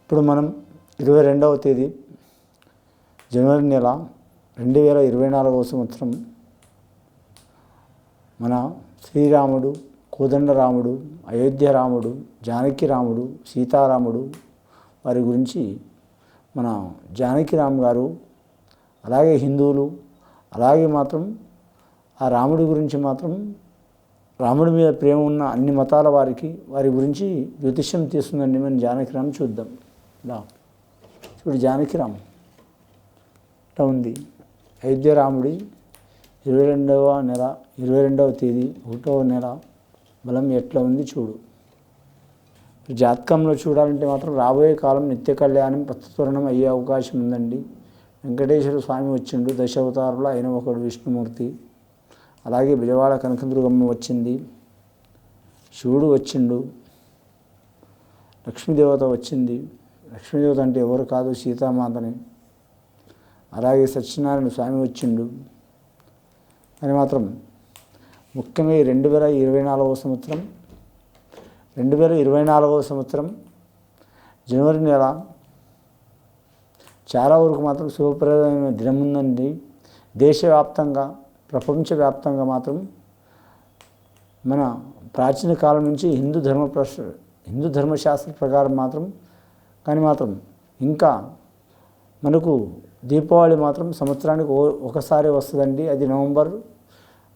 ఇప్పుడు మనం 22వ తేదీ జనవరి నెల 2024వ సంవత్సరం మన శ్రీరాముడు, కోదండరాముడు, అయోధ్య రాముడు, జానకి రాముడు, సీతారాముడు వారి గురించి మన జానకిరామ్ గారు అలాగే హిందువులు అలాగే మాత్రం ఆ రాముడి గురించి మాత్రం రాముడి మీద ప్రేమ ఉన్న అన్ని మతాల వారి గురించి జ్యోతిష్యం తీస్తుందండి. మనం జానకిరామ్ చూద్దాం. చూడు జానకిరామ్ ఇట్లా ఉంది. అయోధ్య రాముడి 22వ తేదీ 1వ నెల బలం ఎట్లా ఉంది చూడు. జాతకంలో చూడాలంటే మాత్రం రాబోయే కాలం నిత్య కళ్యాణం ప్రస్తుతరణం అయ్యే అవకాశం ఉందండి. వెంకటేశ్వర స్వామి వచ్చిండు, దశావతారులో అయిన ఒకడు విష్ణుమూర్తి. అలాగే బిజవాడ కనకదుర్గమ్మ వచ్చింది, శివుడు వచ్చిండు, లక్ష్మీదేవత వచ్చింది. లక్ష్మీదేవత అంటే ఎవరు కాదు, సీతామాతని. అలాగే సత్యనారాయణ స్వామి వచ్చిండు. అని మాత్రం ముఖ్యంగా ఈ 2024వ సంవత్సరం జనవరి నెల చాలా వరకు మాత్రం శుభప్రదమైన దినం ఉందండి. దేశవ్యాప్తంగా ప్రపంచవ్యాప్తంగా మాత్రం మన ప్రాచీన కాలం నుంచి హిందూ ధర్మశాస్త్ర ప్రకారం మాత్రం కానీ మాత్రం ఇంకా మనకు దీపావళి మాత్రం సంవత్సరానికి ఒకసారి వస్తుందండి. అది నవంబర్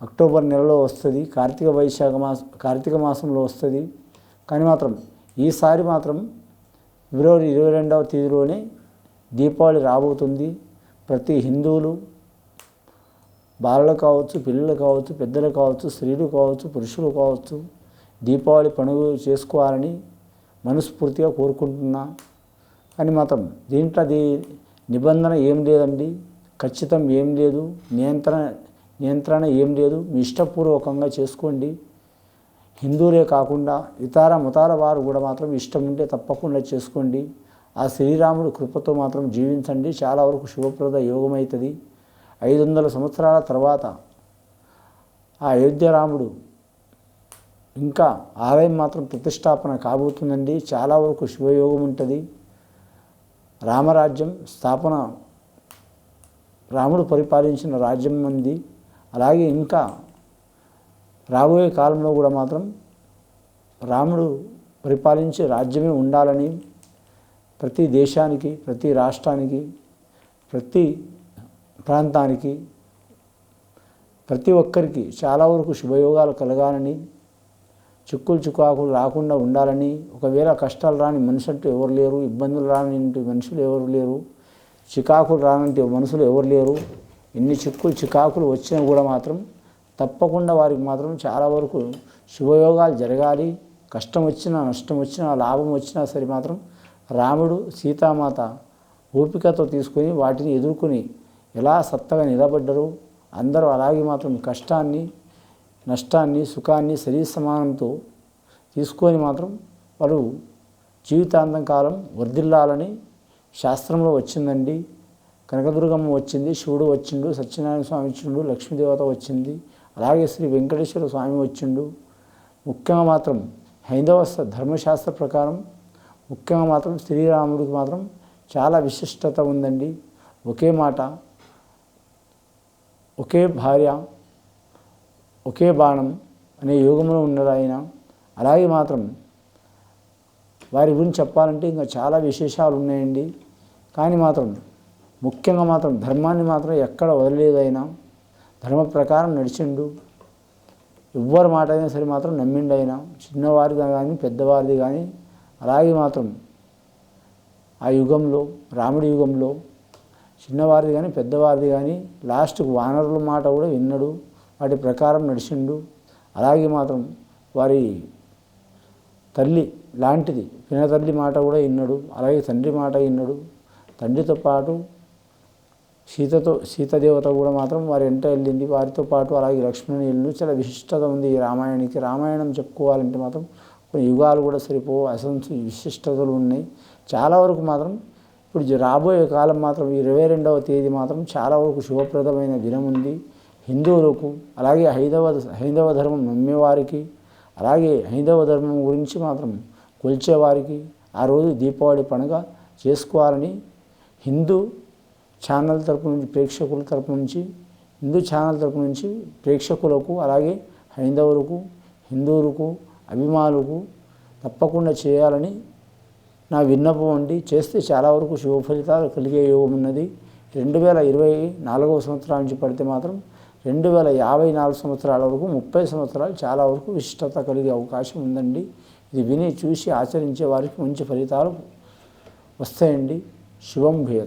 అక్టోబర్ నెలలో వస్తుంది, కార్తీక మాసంలో వస్తుంది. కానీ మాత్రం ఈసారి మాత్రం ఫిబ్రవరి 22వ తేదీలోనే దీపావళి రాబోతుంది. ప్రతి హిందువులు బాలలు కావచ్చు, పిల్లలు కావచ్చు, పెద్దలు కావచ్చు, స్త్రీలు కావచ్చు, పురుషులు కావచ్చు దీపావళి పండుగ చేసుకోవాలని మనస్ఫూర్తిగా కోరుకుంటున్నా. కానీ మాత్రం దీంట్లో అది నిబంధన ఏం లేదండి, ఖచ్చితం ఏం లేదు, నియంత్రణ ఏం లేదు. మీ ఇష్టపూర్వకంగా చేసుకోండి. హిందువులే కాకుండా ఇతర మతాల వారు కూడా మాత్రం ఇష్టం ఉంటే తప్పకుండా చేసుకోండి. ఆ శ్రీరాముడు కృపతో మాత్రం జీవించండి. చాలా వరకు శుభప్రద యోగం అవుతుంది. 500 సంవత్సరాల తర్వాత ఆ అయోధ్య రాముడు ఇంకా ఆలయం మాత్రం ప్రతిష్టాపన కాబోతుందండి. చాలా వరకు శుభయోగం ఉంటుంది. రామరాజ్యం స్థాపన, రాముడు పరిపాలించిన రాజ్యం ఉంది. అలాగే ఇంకా రాబోయే కాలంలో కూడా మాత్రం రాముడు పరిపాలించే రాజ్యమే ఉండాలని ప్రతి దేశానికి, ప్రతి రాష్ట్రానికి, ప్రతి ప్రాంతానికి, ప్రతి ఒక్కరికి చాలా వరకు శుభయోగాలు కలగాలని, చిక్కులు రాకుండా ఉండాలని. ఒకవేళ కష్టాలు రాని మనిషి అంటూ ఎవరు లేరు, ఇబ్బందులు రాని మనుషులు ఎవరు లేరు, చికాకులు రానంటే మనుషులు ఎవరు లేరు. ఎన్ని చికాకులు వచ్చినా కూడా మాత్రం తప్పకుండా వారికి మాత్రం చాలా వరకు శుభయోగాలు జరగాలి. కష్టం వచ్చినా, నష్టం వచ్చినా, లాభం వచ్చినా సరే మాత్రం రాముడు, సీతామాత ఓపికతో తీసుకొని వాటిని ఎదుర్కొని ఎలా సత్తగా నిలబడ్డరు. అందరూ అలాగే మాత్రం కష్టాన్ని, నష్టాన్ని, సుఖాన్ని సరి సమానంతో తీసుకొని మాత్రం వారు జీవితాంతం కాలం వర్ధిల్లాలని శాస్త్రంలో వచ్చిందండి. కనకదుర్గమ్మ వచ్చింది, శివుడు వచ్చిండు, సత్యనారాయణ స్వామి వచ్చిండు, లక్ష్మీదేవత వచ్చింది, అలాగే శ్రీ వెంకటేశ్వర స్వామి వచ్చిండు. ముఖ్యంగా మాత్రం హైందవ ధర్మశాస్త్ర ప్రకారం ముఖ్యంగా మాత్రం శ్రీరాముడికి మాత్రం చాలా విశిష్టత ఉందండి. ఒకే మాట, ఒకే భార్య, ఒకే బాణం అనే యోగంలో ఉన్నారు ఆయన. అలాగే మాత్రం వారి గురించి చెప్పాలంటే ఇంకా చాలా విశేషాలు ఉన్నాయండి. కానీ మాత్రం ముఖ్యంగా మాత్రం ధర్మాన్ని మాత్రం ఎక్కడ వదిలేదు. ఆయన ధర్మ ప్రకారం నడిచిండు. ఎవ్వరి మాట అయినా సరే మాత్రం నమ్మిండు. ఆయన చిన్నవారిది కానీ పెద్దవారిది కానీ. అలాగే మాత్రం ఆ యుగంలో, రాముడి యుగంలో చిన్నవారిది కానీ పెద్దవారిది కానీ లాస్ట్కు వానరుల మాట కూడా విన్నాడు, వాటి ప్రకారం నడిచిండు. అలాగే మాత్రం వారి తల్లి లాంటిది పినతల్లి మాట కూడా విన్నాడు. అలాగే తండ్రి మాట విన్నాడు. తండ్రితో పాటు సీతదేవత కూడా మాత్రం వారి వెంట వెళ్ళింది, వారితో పాటు. అలాగే లక్ష్మణుని ఇల్లు చాలా విశిష్టత ఉంది ఈ రామాయణానికి. రామాయణం చెప్పుకోవాలంటే మాత్రం కొన్ని యుగాలు కూడా సరిపోవు, విశిష్టతలు ఉన్నాయి చాలా వరకు మాత్రం. ఇప్పుడు రాబోయే కాలం మాత్రం 22వ తేదీ మాత్రం చాలా వరకు శుభప్రదమైన దినం ఉంది హిందువులకు. అలాగే హైందవ ధర్మం నమ్మేవారికి, అలాగే హైందవ ధర్మం గురించి మాత్రం కొలిచేవారికి ఆ రోజు దీపావళి పండుగ చేసుకోవాలని హిందూ ఛానల్ తరపు నుంచి ప్రేక్షకుల తరపు నుంచి హిందూ ఛానల్ తరపు నుంచి ప్రేక్షకులకు అలాగే హైందవులకు హిందువులకు అభిమానులకు తప్పకుండా చేయాలని నా విన్నపం అండి. చేస్తే చాలా వరకు శుభ ఫలితాలు కలిగే యోగం ఉన్నది. 2024వ సంవత్సరం నుంచి పడితే మాత్రం 2054 సంవత్సరాల వరకు 30 సంవత్సరాలు చాలా వరకు విశిష్టత కలిగే అవకాశం ఉందండి. ఇది విని చూసి ఆచరించే వారికి మంచి ఫలితాలు వస్తాయండి. శుభం భూయాత్.